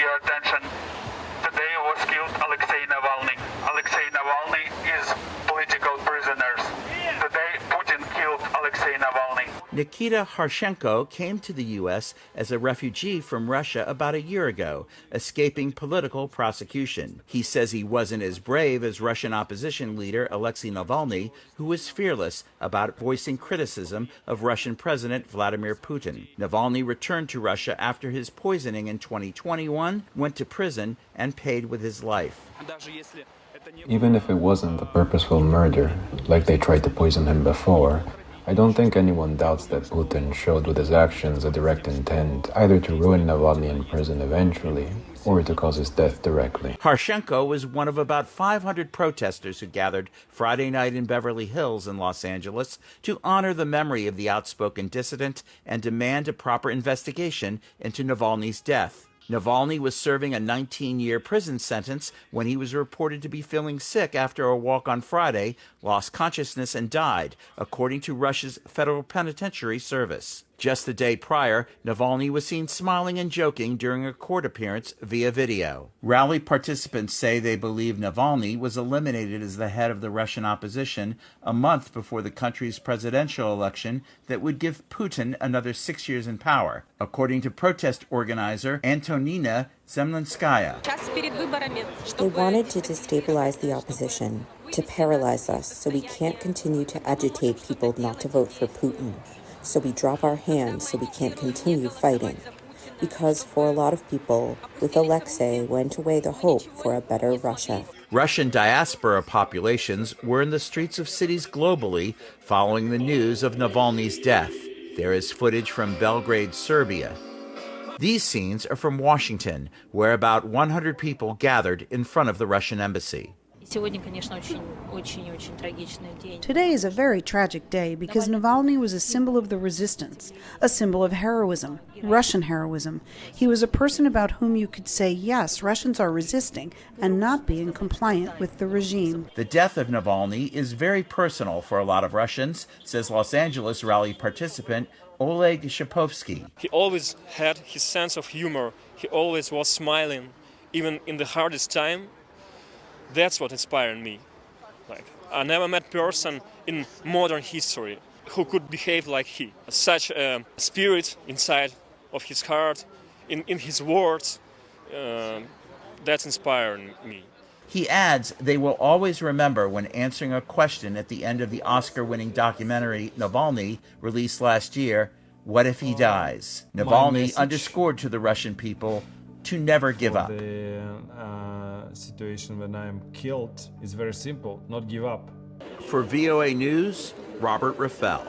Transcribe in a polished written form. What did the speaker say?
your attention. Today was killed Alexei Navalny. Alexei Navalny is political prisoners. Today Putin killed Alexei Navalny. Nikita Harshenko came to the U.S. as a refugee from Russia about a year ago, escaping political prosecution. He says he wasn't as brave as Russian opposition leader Alexei Navalny, who was fearless about voicing criticism of Russian President Vladimir Putin. Navalny returned to Russia after his poisoning in 2021, went to prison, and paid with his life. Even if it wasn't a purposeful murder, like they tried to poison him before, I don't think anyone doubts that Putin showed with his actions a direct intent either to ruin Navalny in prison eventually or to cause his death directly. Harshenko was one of about 500 protesters who gathered Friday night in Beverly Hills in Los Angeles to honor the memory of the outspoken dissident and demand a proper investigation into Navalny's death. Navalny was serving a 19-year prison sentence when he was reported to be feeling sick after a walk on Friday, lost consciousness, and died, according to Russia's Federal Penitentiary Service. Just the day prior, Navalny was seen smiling and joking during a court appearance via video. Rally participants say they believe Navalny was eliminated as the head of the Russian opposition a month before the country's presidential election that would give Putin another 6 years in power, according to protest organizer Antonina Zemlinskaya. They wanted to destabilize the opposition, to paralyze us so we can't continue to agitate people not to vote for Putin. So we drop our hands so we can't continue fighting. Because for a lot of people, with Alexei went away the hope for a better Russia. Russian diaspora populations were in the streets of cities globally following the news of Navalny's death. There is footage from Belgrade, Serbia. These scenes are from Washington, where about 100 people gathered in front of the Russian embassy. Today is a very tragic day because Navalny was a symbol of the resistance, a symbol of heroism, Russian heroism. He was a person about whom you could say, yes, Russians are resisting and not being compliant with the regime. The death of Navalny is very personal for a lot of Russians, says Los Angeles rally participant Oleg Shapovsky. He always had his sense of humor. He always was smiling, even in the hardest time. That's what inspired me. I never met a person in modern history who could behave like he. Such a spirit inside of his heart, in his words, that's inspiring me. He adds they will always remember when answering a question at the end of the Oscar-winning documentary Navalny, released last year, "What if he dies?" Navalny underscored to the Russian people to never give up. The situation when I am killed is very simple: not give up. For VOA News, Robert Raffel.